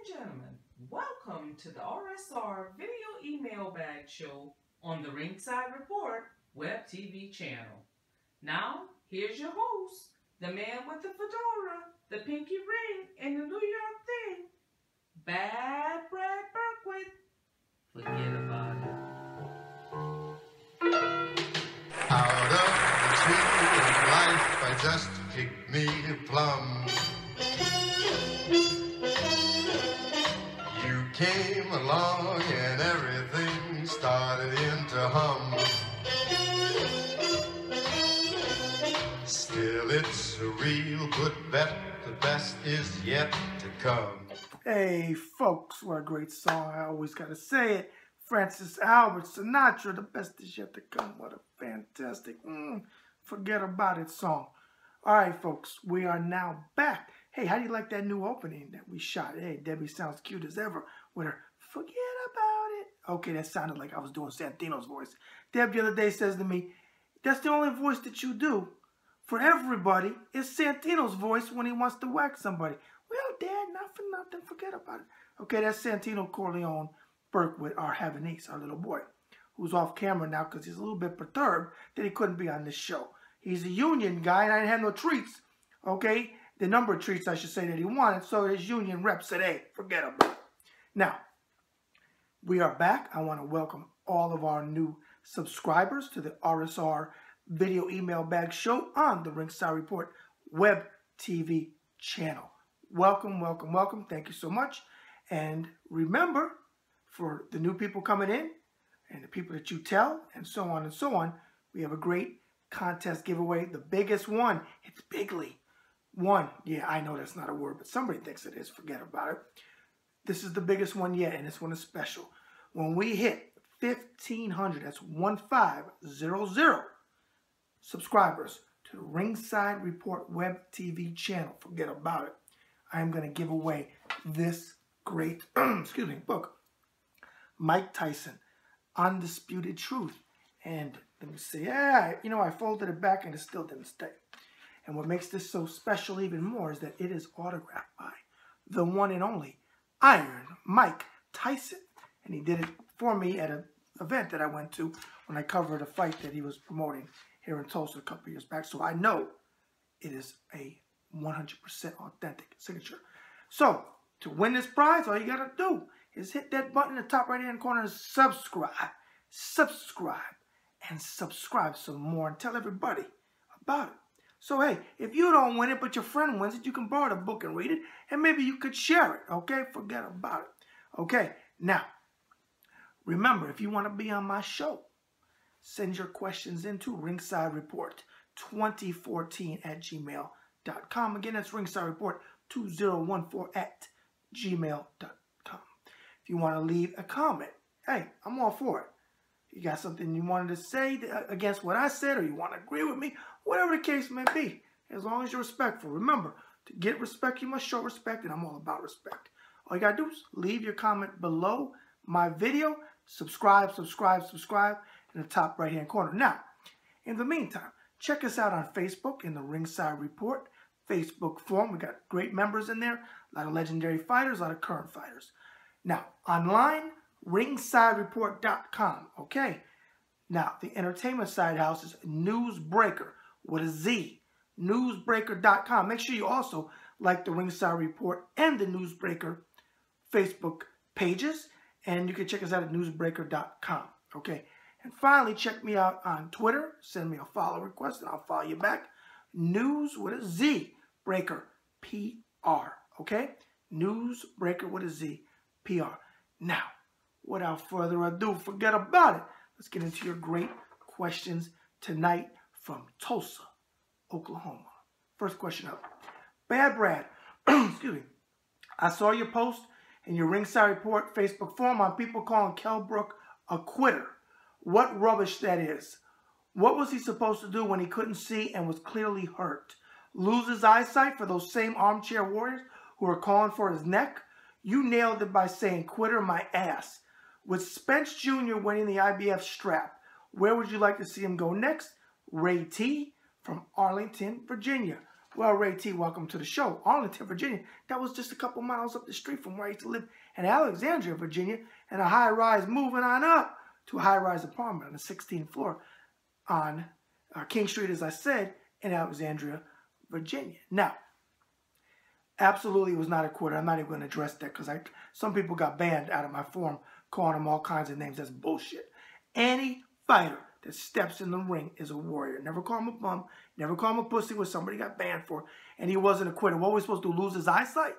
and gentlemen, welcome to the RSR Video Email Bag Show on the Ringside Report Web TV channel. Now, here's your host, the man with the fedora, the pinky ring, and the New York thing, Bad Brad Berkowitz. Forget about it. Out of the tree of life, I just picked me a plum. You came along and everything started into hum. Still, it's a real good bet. The best is yet to come. Hey, folks, what a great song. I always got to say it. Francis Albert Sinatra, the best is yet to come. What a fantastic, forget about it song. All right, folks, we are now back. Hey, how do you like that new opening that we shot? Hey, Debbie sounds cute as ever with her forget about it. Okay, that sounded like I was doing Santino's voice. Deb the other day says to me, that's the only voice that you do for everybody is Santino's voice when he wants to whack somebody. Well, Dad, not for nothing, forget about it. Okay, that's Santino Corleone Berkowitz, our Havanese, our little boy, who's off camera now because he's a little bit perturbed that he couldn't be on this show. He's a union guy, and I didn't have no treats, okay? The number of treats, I should say, that he wanted, so his union rep said, hey, forget about it. Now, we are back. I want to welcome all of our new subscribers to the RSR Video Email Bag Show on the Ringside Report Web TV channel. Welcome, welcome, welcome. Thank you so much. And remember, for the new people coming in and the people that you tell and so on, we have a great contest giveaway. The biggest one, it's bigly. One, yeah, I know that's not a word, but somebody thinks it is. Forget about it. This is the biggest one yet, and this one is special. When we hit 1,500, that's 1500 subscribers to the Ringside Report Web TV channel, forget about it. I am going to give away this great, book. Mike Tyson, Undisputed Truth. And let me see, I folded it back and it still didn't stay. And what makes this so special even more is that it is autographed by the one and only Iron Mike Tyson. And he did it for me at an event that I went to when I covered a fight that he was promoting here in Tulsa a couple years back. So I know it is a 100% authentic signature. So to win this prize, all you got to do is hit that button in the top right-hand corner and subscribe some more and tell everybody about it. So, hey, if you don't win it but your friend wins it, you can borrow the book and read it, and maybe you could share it, okay? Forget about it. Okay, now, remember, if you want to be on my show, send your questions into Ringside Report 2014 at gmail.com. Again, that's Ringside Report 2014 at gmail.com. If you want to leave a comment, hey, I'm all for it. You got something you wanted to say against what I said, or you want to agree with me, whatever the case may be, as long as you're respectful. Remember, to get respect, you must show respect, and I'm all about respect. All you got to do is leave your comment below my video, subscribe in the top right-hand corner. Now, in the meantime, check us out on Facebook in the Ringside Report Facebook forum. We got great members in there, a lot of legendary fighters, a lot of current fighters. Now, online, ringsidereport.com, okay? Now, the entertainment side house is Newsbreaker with a Z, newsbreaker.com. Make sure you also like the Ringside Report and the Newsbreaker Facebook pages, and you can check us out at newsbreaker.com, okay? And finally, check me out on Twitter. Send me a follow request, and I'll follow you back. News with a Z, Breaker, PR, okay? Newsbreaker with a Z, PR. Now, without further ado, forget about it. Let's get into your great questions tonight from Tulsa, Oklahoma. First question up. Bad Brad, excuse me. I saw your post in your Ringside Report Facebook forum on people calling Kell Brook a quitter. What rubbish that is. What was he supposed to do when he couldn't see and was clearly hurt? Lose his eyesight for those same armchair warriors who are calling for his neck? You nailed it by saying, quitter my ass. With Spence Jr. winning the IBF strap, where would you like to see him go next? Ray T. from Arlington, Virginia. Well, Ray T, welcome to the show. Arlington, Virginia. That was just a couple miles up the street from where I used to live in Alexandria, Virginia, and a high-rise moving on up to a high-rise apartment on the 16th floor on King Street, as I said, in Alexandria, Virginia. Now, absolutely was not a quitter. I'm not even going to address that because some people got banned out of my forum calling them all kinds of names. That's bullshit. Any fighter that steps in the ring is a warrior. Never call him a bum. Never call him a pussy, what somebody got banned for. And he wasn't a quitter. What were we supposed to do? Lose his eyesight?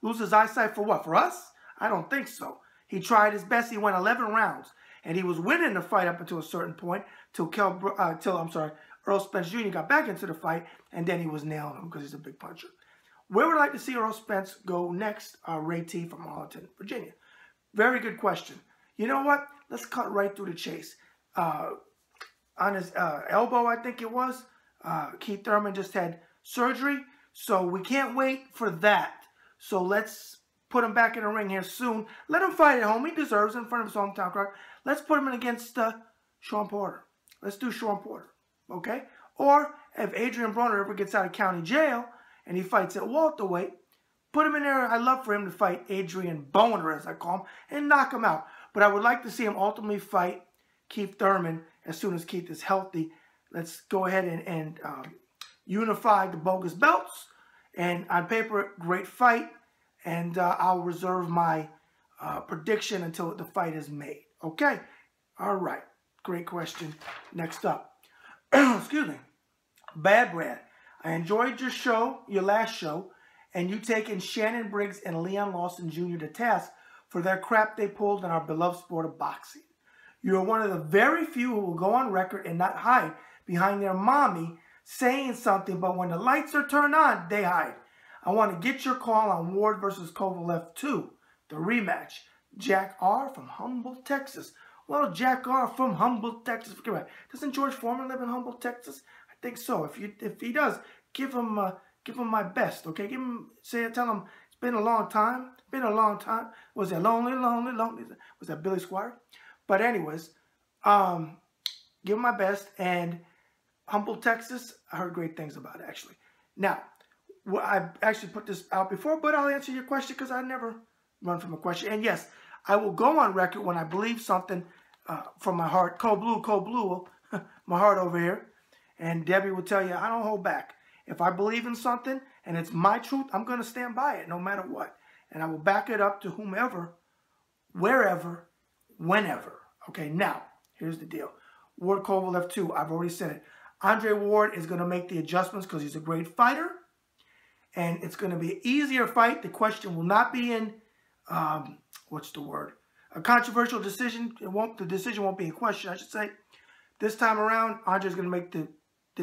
Lose his eyesight for what? For us? I don't think so. He tried his best. He went 11 rounds. And he was winning the fight up until a certain point till Earl Spence Jr. got back into the fight. And then he was nailing him because he's a big puncher. Where would I like to see Earl Spence go next? Ray T from Arlington, Virginia. Very good question. You know what? Let's cut right through the chase. On his elbow, I think it was, Keith Thurman just had surgery, so we can't wait for that. So let's put him back in the ring here soon. Let him fight at home. He deserves it in front of his hometown crowd. Let's put him in against Sean Porter. Let's do Sean Porter, okay? Or if Adrian Broner ever gets out of county jail and he fights at welterweight, put him in there. I'd love for him to fight Adrian Boner, as I call him, and knock him out. But I would like to see him ultimately fight Keith Thurman as soon as Keith is healthy. Let's go ahead and unify the bogus belts. And on paper, great fight. And I'll reserve my prediction until the fight is made. Okay? All right. Great question. Next up. Excuse me. Bad Brad. I enjoyed your show, your last show, and you taking Shannon Briggs and Leon Lawson Jr. to task for their crap they pulled in our beloved sport of boxing. You are one of the very few who will go on record and not hide behind their mommy saying something, but when the lights are turned on, they hide. I want to get your call on Ward versus Kovalev 2, the rematch. Jack R. from Humboldt, Texas. Well, Jack R. from Humboldt, Texas. Forget about it. Doesn't George Foreman live in Humboldt, Texas? I think so. If he does, give him my best, okay? Tell him it's been a long time. It's been a long time. Was it lonely? Was that Billy Squire? But anyways, give him my best. And Humboldt, Texas, I heard great things about it, actually. Now, I actually put this out before, but I'll answer your question because I never run from a question. And yes, I will go on record when I believe something from my heart. Cold blue, my heart over here. And Debbie will tell you, I don't hold back. If I believe in something and it's my truth, I'm going to stand by it no matter what. And I will back it up to whomever, wherever, whenever. Okay, now, here's the deal. Ward Kovalev 2, I've already said it. Andre Ward is going to make the adjustments because he's a great fighter. And it's going to be an easier fight. The question will not be in, what's the word? A controversial decision. The decision won't be in question, I should say. This time around, Andre's going to make the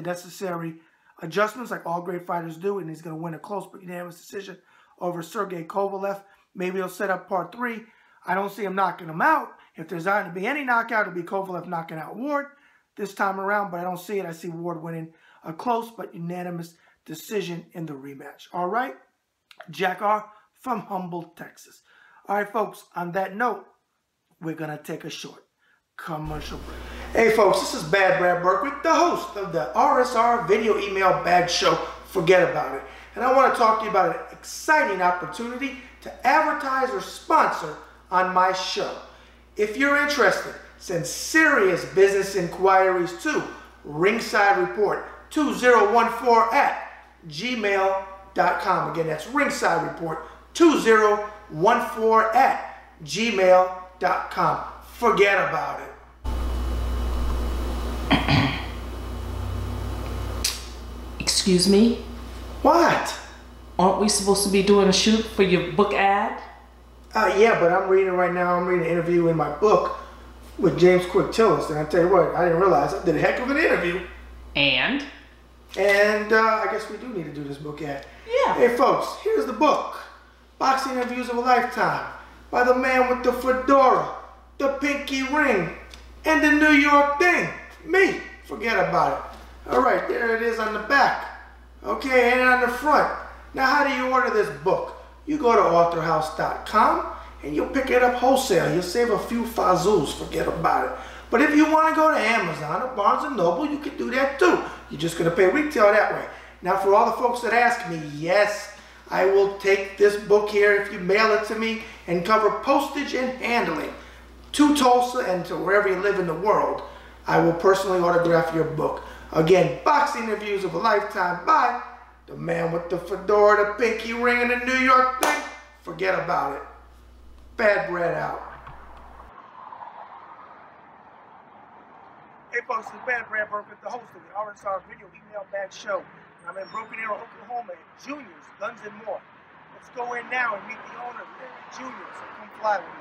necessary adjustments like all great fighters do. And he's going to win a close but unanimous decision over Sergey Kovalev. Maybe he'll set up part 3. I don't see him knocking him out. If there's going to be any knockout, it'll be Kovalev knocking out Ward this time around. But I don't see it. I see Ward winning a close but unanimous decision in the rematch. All right? Jack R. from Humboldt, Texas. All right, folks. On that note, we're going to take a short commercial break. Hey, folks. This is Bad Brad Berkwick, the host of the RSR Video Email Bag Show. Forget about it. And I want to talk to you about an exciting opportunity to advertise or sponsor on my show. If you're interested, send serious business inquiries to Ringside Report 2014 at gmail.com. Again, that's Ringside Report 2014 at gmail.com. Forget about it. Excuse me? What? Aren't we supposed to be doing a shoot for your book ad? Yeah, but I'm reading right now. I'm reading an interview in my book with James Quick Tillis. And I tell you what, I didn't realize I did a heck of an interview. And I guess we do need to do this book ad. Yeah. Hey, folks, here's the book. Boxing Interviews of a Lifetime by the man with the fedora, the pinky ring, and the New York thing. Me. Forget about it. All right, there it is on the back. Okay, and on the front. Now, how do you order this book? You go to authorhouse.com and you'll pick it up wholesale. You'll save a few fazools. Forget about it. But if you want to go to Amazon or Barnes & Noble, you can do that too. You're just going to pay retail that way. Now, for all the folks that ask me, yes, I will take this book here if you mail it to me and cover postage and handling to Tulsa and to wherever you live in the world. I will personally autograph your book. Again, Boxing Reviews of a Lifetime by the man with the fedora, the pinky ring, and the New York thing. Forget about it. Bad Bread out. Hey folks, it's Bad Bread Burkett, the host of the RSR Video Email Bag Show. I'm in Broken Arrow, Oklahoma at Junior's Guns and More. Let's go in now and meet the owner, Larry Jr., so come fly with me.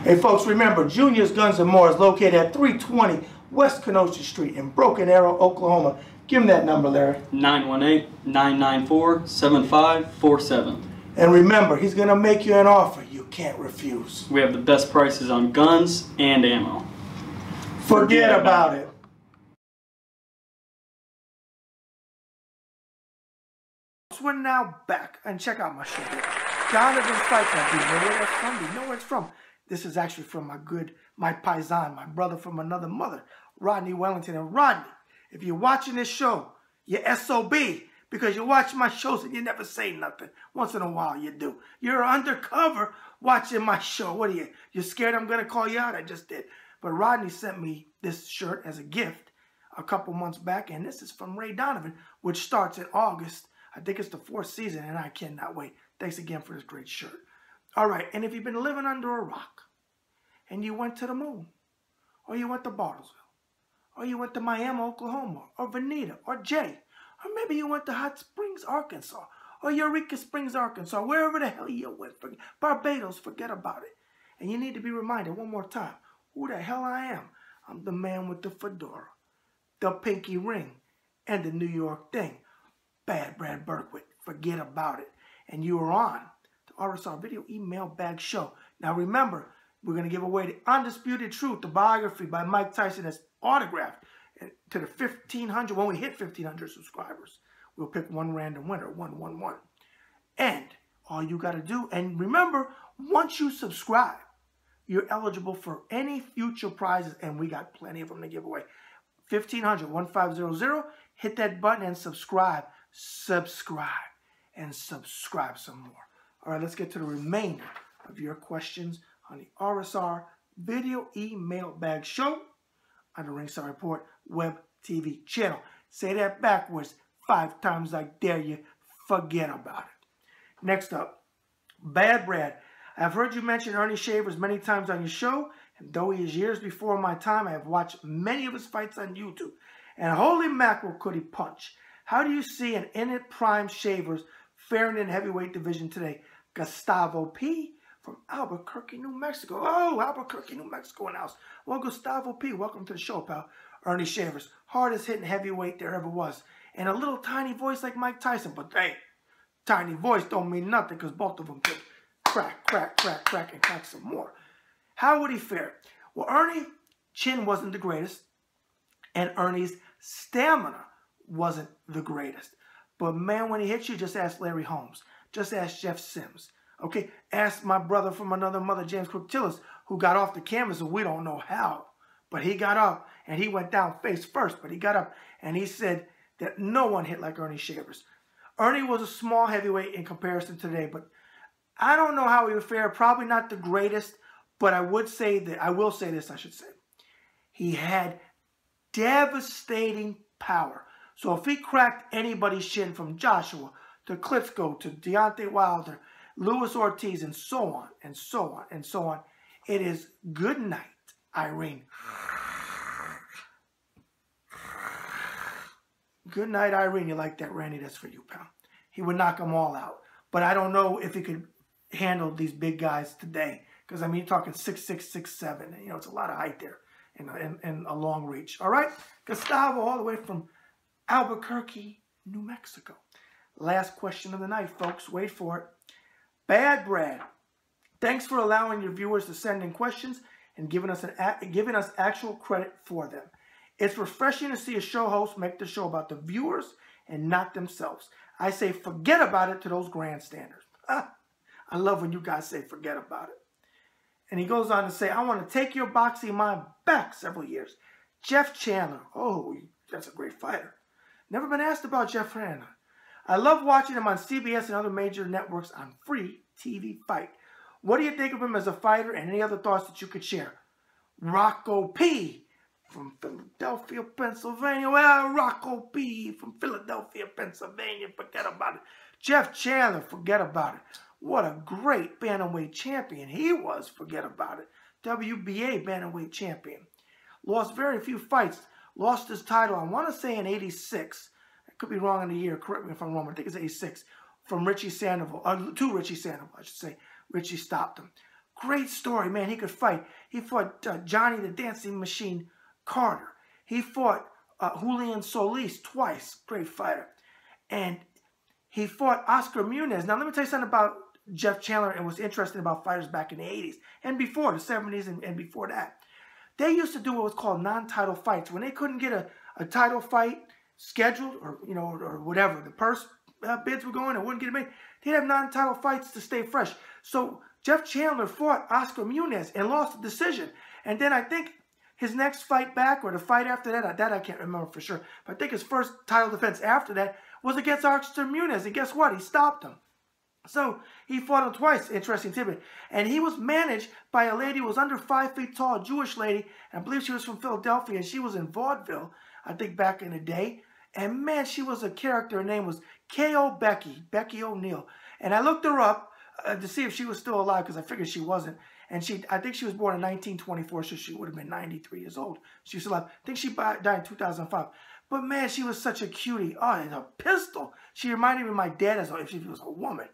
Hey folks, remember, Junior's Guns and More is located at 320 West Kenosha Street in Broken Arrow, Oklahoma. Give him that number, Larry. 918-994-7547. And remember, he's going to make you an offer you can't refuse. We have the best prices on guns and ammo. Forget about it. We're now back, and check out my show here. Donovan's Fight Club. Do you know where that's from? Do you know where it's from? This is actually from my paisan, my brother from another mother, Rodney Wellington. And Rodney, if you're watching this show, you're SOB, because you watch my shows and you never say nothing. Once in a while you do. You're undercover watching my show. What are you? You're scared I'm going to call you out? I just did. But Rodney sent me this shirt as a gift a couple months back, and this is from Ray Donovan, which starts in August. I think it's the 4th season, and I cannot wait. Thanks again for this great shirt. All right, and if you've been living under a rock, and you went to the moon, or you went to Bartlesville, or you went to Miami, Oklahoma, or Veneta, or Jay, or maybe you went to Hot Springs, Arkansas, or Eureka Springs, Arkansas, wherever the hell you went, Barbados, forget about it. And you need to be reminded one more time who the hell I am. I'm the man with the fedora, the pinky ring, and the New York thing. Bad Brad Berkowitz, forget about it. And you are on the RSR Video Email Bag Show. Now remember, we're going to give away the Undisputed Truth, the biography by Mike Tyson that's autographed to the 1,500. When we hit 1,500 subscribers, we'll pick one random winner, 111. And all you got to do, and remember, once you subscribe, you're eligible for any future prizes, and we got plenty of them to give away. 1,500, 1500, hit that button and subscribe. Subscribe and subscribe some more. All right, let's get to the remainder of your questions on the RSR Video Email Bag Show on the Ringside Report Web TV channel. Say that backwards 5 times, I dare you. Forget about it. Next up, Bad Brad. I've heard you mention Ernie Shavers many times on your show, and though he is years before my time, I have watched many of his fights on YouTube. And holy mackerel, could he punch. How do you see an in-it prime Shavers faring in heavyweight division today? Gustavo P. from Albuquerque, New Mexico. Oh, Albuquerque, New Mexico in the house. Well, Gustavo P., welcome to the show, pal. Ernie Shavers, hardest hitting heavyweight there ever was. And a little tiny voice like Mike Tyson. But hey, tiny voice don't mean nothing because both of them could crack, crack, crack, crack, and crack some more. How would he fare? Well, Ernie's chin wasn't the greatest, and Ernie's stamina wasn't the greatest. But man, when he hits you, just ask Larry Holmes. Just ask Jeff Sims. Okay, ask my brother from another mother, James Cook Tillis, who got off the canvas and we don't know how. But he got up and he went down face first, but he got up and he said that no one hit like Ernie Shavers. Ernie was a small heavyweight in comparison to today, but I don't know how he would fare. Probably not the greatest, but I will say this. He had devastating power. So if he cracked anybody's chin, from Joshua to Klitschko to Deontay Wilder, Luis Ortiz, and so on, and so on, and so on, it is good night, Irene. Good night, Irene. You like that, Randy? That's for you, pal. He would knock them all out. But I don't know if he could handle these big guys today. Because, I mean, you're talking 6'6", 6'7". You know, it's a lot of height there and a long reach. All right? Gustavo, all the way from Albuquerque, New Mexico. Last question of the night, folks. Wait for it. Bad Brad, thanks for allowing your viewers to send in questions and giving us actual credit for them. It's refreshing to see a show host make the show about the viewers and not themselves. I say forget about it to those grandstanders. I love when you guys say forget about it. And he goes on to say, I want to take your boxing mind back several years. Jeff Chandler. Oh, that's a great fighter. Never been asked about Jeff Chandler. I love watching him on CBS and other major networks on free TV Fight. What do you think of him as a fighter, and any other thoughts that you could share? Rocco P. from Philadelphia, Pennsylvania. Well, Rocco P. from Philadelphia, Pennsylvania. Forget about it. Jeff Chandler. Forget about it. What a great bantamweight champion he was. Forget about it. WBA bantamweight champion. Lost very few fights. Lost his title, I want to say in 86. I could be wrong in the year. Correct me if I'm wrong. I think it's 86. From Richie Sandoval. To Richie Sandoval, I should say. Richie stopped him. Great story, man. He could fight. He fought Johnny the Dancing Machine Carter. He fought Julian Solis twice. Great fighter. And he fought Oscar Muniz. Now, let me tell you something about Jeff Chandler and what's interesting about fighters back in the 80s and before, the 70s and before that. They used to do what was called non-title fights. When they couldn't get a title fight scheduled or, or whatever, the purse bids were going and wouldn't get it made, they'd have non-title fights to stay fresh. So Jeff Chandler fought Oscar Muniz and lost the decision. And then I think his next fight back, or the fight after that I can't remember for sure, but I think his first title defense after that was against Oscar Muniz. And guess what? He stopped him. So he fought him twice. Interesting tidbit. And he was managed by a lady who was under 5 feet tall, a Jewish lady. And I believe she was from Philadelphia. And she was in vaudeville, I think, back in the day. And man, she was a character. Her name was K.O. Becky O'Neill. And I looked her up to see if she was still alive, because I figured she wasn't. And I think she was born in 1924, so she would have been 93 years old. She was alive. I think she died in 2005. But man, she was such a cutie. Oh, and a pistol. She reminded me of my dad as if she was a woman.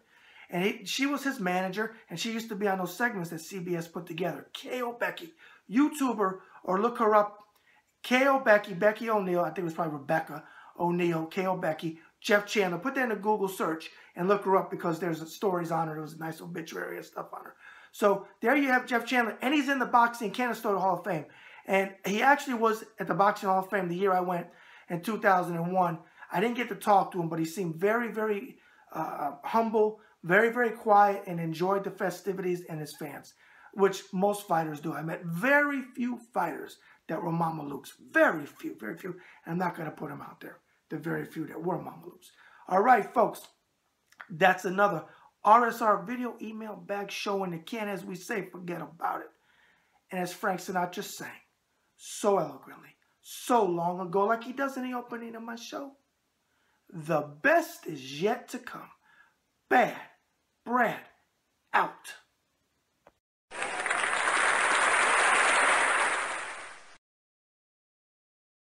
And she was his manager, and she used to be on those segments that CBS put together. K.O. Becky, YouTuber, or look her up. K.O. Becky O'Neill, I think it was probably Rebecca O'Neill, K.O. Becky, Jeff Chandler. Put that in a Google search and look her up, because there's stories on her. There was a nice obituary and stuff on her. So there you have Jeff Chandler, and he's in the Boxing Canastota Hall of Fame. And he actually was at the Boxing Hall of Fame the year I went in 2001. I didn't get to talk to him, but he seemed very, very humble, very, very quiet, and enjoyed the festivities and his fans, which most fighters do. I met very few fighters that were Mamalukes. Very few, very few. And I'm not going to put them out there. The very few that were Mamalukes. All right, folks. That's another RSR video email bag show in the can. As we say, forget about it. And as Frank Sinatra sang so eloquently, so long ago, like he does in the opening of my show, the best is yet to come. Bad Brad out.